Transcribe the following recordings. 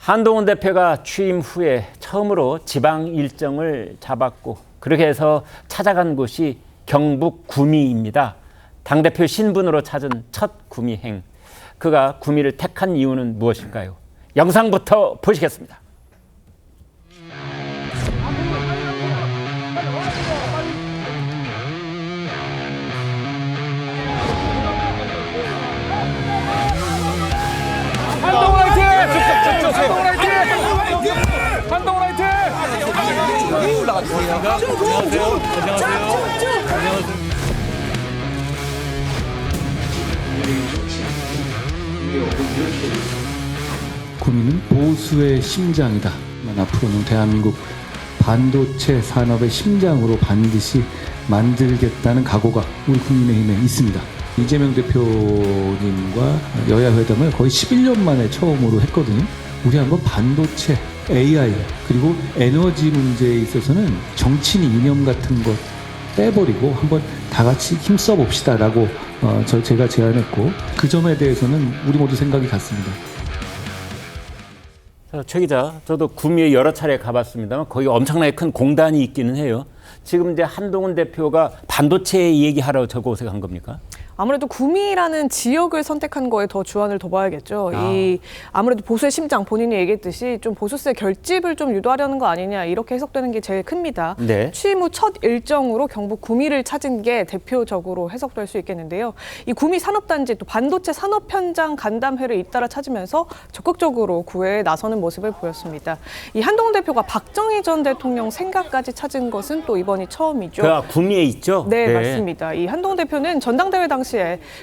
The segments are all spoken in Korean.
한동훈 대표가 취임 후에 처음으로 지방 일정을 잡았고 그렇게 해서 찾아간 곳이 경북 구미입니다. 당대표 신분으로 찾은 첫 구미행. 그가 구미를 택한 이유는 무엇일까요? 영상부터 보시겠습니다. 한동훈 화이팅! 한동훈 화이팅! 한동훈 화이팅! 구미는 보수의 심장이다. 앞으로는 대한민국 반도체 산업의 심장으로 반드시 만들겠다는 각오가 우리 국민의힘에 있습니다. 이재명 대표님과 여야 회담을 거의 11년 만에 처음으로 했거든요. 우리 한번 반도체, AI 그리고 에너지 문제에 있어서는 정치인 이념 같은 것 빼버리고 한번 다 같이 힘써 봅시다라고 제가 제안했고 그 점에 대해서는 우리 모두 생각이 같습니다. 최 기자, 저도 구미에 여러 차례 가봤습니다만 거기 엄청나게 큰 공단이 있기는 해요. 지금 이제 한동훈 대표가 반도체 얘기하러 저곳에 간 겁니까? 아무래도 구미라는 지역을 선택한 거에 더 주안을 둬봐야겠죠. 아무래도 보수의 심장, 본인이 얘기했듯이 좀 보수세 결집을 좀 유도하려는 거 아니냐 이렇게 해석되는 게 제일 큽니다. 네. 취임 후 첫 일정으로 경북 구미를 찾은 게 대표적으로 해석될 수 있겠는데요. 이 구미 산업단지 또 반도체 산업 현장 간담회를 잇따라 찾으면서 적극적으로 구애에 나서는 모습을 보였습니다. 이 한동훈 대표가 박정희 전 대통령 생각까지 찾은 것은 또 이번이 처음이죠. 구미에 있죠? 네, 맞습니다. 이 한동훈 대표는 전당대회 당시에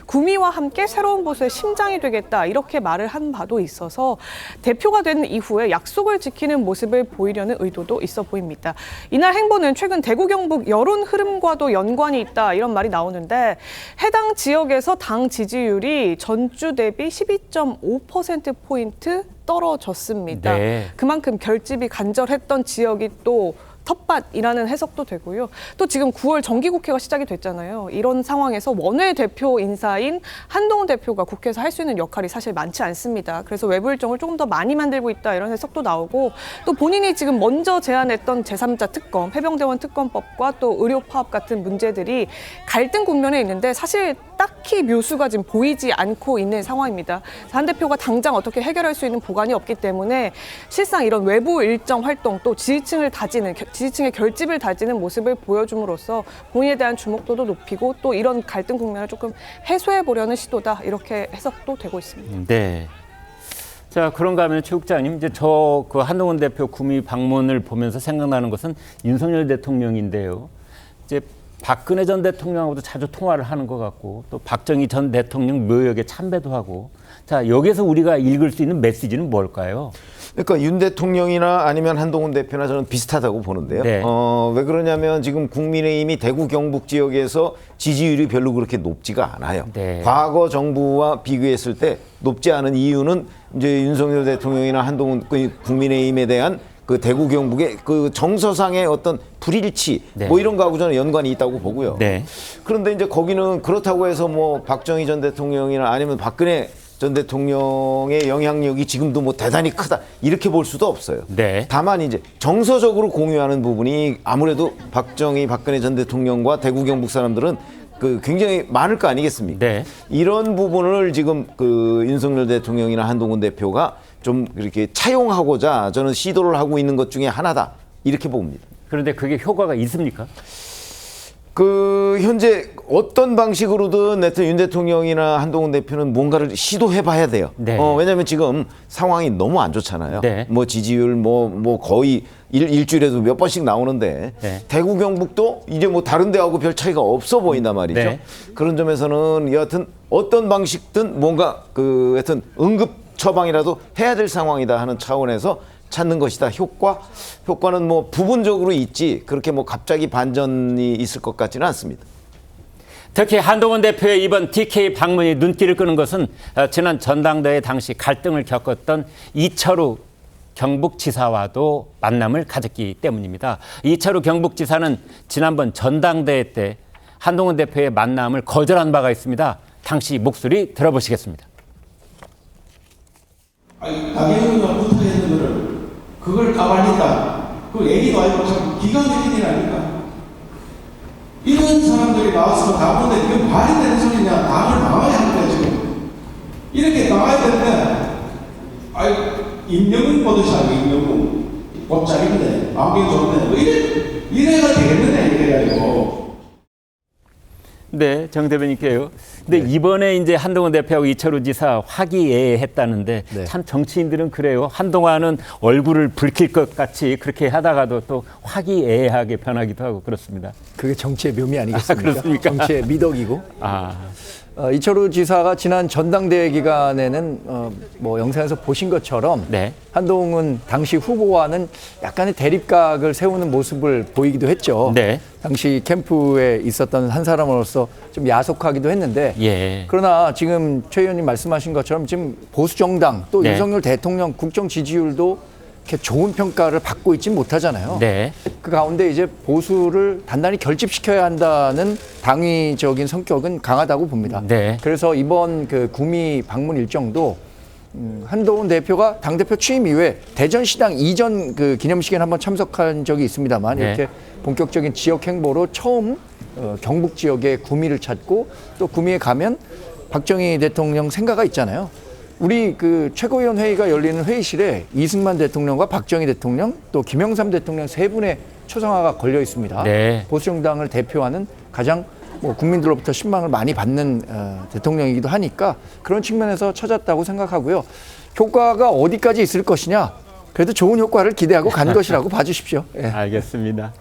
구미와 함께 새로운 보수의 심장이 되겠다 이렇게 말을 한 바도 있어서 대표가 된 이후에 약속을 지키는 모습을 보이려는 의도도 있어 보입니다. 이날 행보는 최근 대구 경북 여론 흐름과도 연관이 있다 이런 말이 나오는데 해당 지역에서 당 지지율이 전주 대비 12.5%포인트 떨어졌습니다. 네. 그만큼 결집이 간절했던 지역이 또 텃밭이라는 해석도 되고요. 또 지금 9월 정기국회가 시작이 됐잖아요. 이런 상황에서 원외대표 인사인 한동훈 대표가 국회에서 할 수 있는 역할이 사실 많지 않습니다. 그래서 외부 일정을 조금 더 많이 만들고 있다 이런 해석도 나오고 또 본인이 지금 먼저 제안했던 제3자 특검, 해병대원 특검법과 또 의료 파업 같은 문제들이 갈등 국면에 있는데 사실 딱히 묘수가 지금 보이지 않고 있는 상황입니다. 한 대표가 당장 어떻게 해결할 수 있는 보관이 없기 때문에 실상 이런 외부 일정 활동 또 지지층의 결집을 다지는 모습을 보여줌으로써 본인에 대한 주목도도 높이고 또 이런 갈등 국면을 조금 해소해 보려는 시도다 이렇게 해석도 되고 있습니다. 네. 자, 그런가 하면 최 국장님, 이제 저 그 한동훈 대표 구미 방문을 보면서 생각나는 것은 윤석열 대통령인데요. 이제 박근혜 전 대통령하고도 자주 통화를 하는 것 같고 또 박정희 전 대통령 묘역에 참배도 하고 자, 여기서 우리가 읽을 수 있는 메시지는 뭘까요? 그러니까 윤 대통령이나 아니면 한동훈 대표나 저는 비슷하다고 보는데요. 네. 왜 그러냐면 지금 국민의힘이 대구 경북 지역에서 지지율이 별로 그렇게 높지가 않아요. 네. 과거 정부와 비교했을 때 높지 않은 이유는 이제 윤석열 대통령이나 한동훈 국민의힘에 대한 그 대구 경북의 그 정서상의 어떤 불일치 네. 뭐 이런 거하고 저는 연관이 있다고 보고요. 네. 그런데 이제 거기는 그렇다고 해서 뭐 박정희 전 대통령이나 아니면 박근혜 전 대통령의 영향력이 지금도 뭐 대단히 크다 이렇게 볼 수도 없어요. 네. 다만 이제 정서적으로 공유하는 부분이 아무래도 박정희 박근혜 전 대통령과 대구 경북 사람들은 그 굉장히 많을 거 아니겠습니까? 네. 이런 부분을 지금 그 윤석열 대통령이나 한동훈 대표가 좀 이렇게 차용하고자 저는 시도를 하고 있는 것 중에 하나다 이렇게 봅니다. 그런데 그게 효과가 있습니까? 그 현재 어떤 방식으로든 하여튼 윤 대통령이나 한동훈 대표는 뭔가를 시도해봐야 돼요. 네. 왜냐하면 지금 상황이 너무 안 좋잖아요. 네. 뭐 지지율 뭐 거의 일주일에도 몇 번씩 나오는데 네. 대구 경북도 이제 뭐 다른 데하고 별 차이가 없어 보인단 말이죠. 네. 그런 점에서는 여하튼 어떤 방식든 뭔가 그 하여튼 응급 처방이라도 해야 될 상황이다 하는 차원에서 찾는 것이다. 효과는 뭐 부분적으로 있지 그렇게 뭐 갑자기 반전이 있을 것 같지는 않습니다. 특히 한동훈 대표의 이번 TK 방문이 눈길을 끄는 것은 지난 전당대회 당시 갈등을 겪었던 이철우 경북지사와도 만남을 가졌기 때문입니다. 이철우 경북지사는 지난번 전당대회 때 한동훈 대표의 만남을 거절한 바가 있습니다. 당시 목소리 들어보시겠습니다. 당연히 못하겠는 그걸 까발린다. 그 얘기도 아니고 참 기가 막힌 일 아닙니까? 이런 사람들이 나와서 나오는데 이게 말이 되는 소리냐? 당을 나와야 하는 거야 지금. 이렇게 나와야 되는데 아이 임명훈 보듯이 하고 임명훈 꽃자리인데 마음이 좋네. 뭐 이래가 되겠느냐 이래가지고. 네, 정 대변인께요. 근데 이번에 이제 한동훈 대표하고 이철우 지사 화기애애했다는데 네. 참 정치인들은 그래요. 한동안은 얼굴을 붉힐 것 같이 그렇게 하다가도 또 화기애애하게 변하기도 하고 그렇습니다. 그게 정치의 묘미 아니겠습니까? 그렇습니까? 정치의 미덕이고. 아, 이철우 지사가 지난 전당대회 기간에는 뭐 영상에서 보신 것처럼 네. 한동훈 당시 후보와는 약간의 대립각을 세우는 모습을 보이기도 했죠. 네. 당시 캠프에 있었던 한 사람으로서 좀 야속하기도 했는데 예. 그러나 지금 최 의원님 말씀하신 것처럼 지금 보수 정당 또 네. 윤석열 대통령 국정 지지율도 이렇게 좋은 평가를 받고 있지 못하잖아요. 네. 그 가운데 이제 보수를 단단히 결집시켜야 한다는 당위적인 성격은 강하다고 봅니다. 네. 그래서 이번 그 구미 방문 일정도 한동훈 대표가 당대표 취임 이후에 대전시당 이전 그 기념식에는 한번 참석한 적이 있습니다만 네. 이렇게 본격적인 지역 행보로 처음 경북 지역의 구미를 찾고 또 구미에 가면 박정희 대통령 생가가 있잖아요. 우리 그 최고위원 회의가 열리는 회의실에 이승만 대통령과 박정희 대통령 또 김영삼 대통령 세 분의 초상화가 걸려 있습니다. 네. 보수정당을 대표하는 가장 뭐 국민들로부터 신망을 많이 받는 대통령이기도 하니까 그런 측면에서 찾았다고 생각하고요. 효과가 어디까지 있을 것이냐? 그래도 좋은 효과를 기대하고 간 것이라고 봐주십시오. 예. 알겠습니다.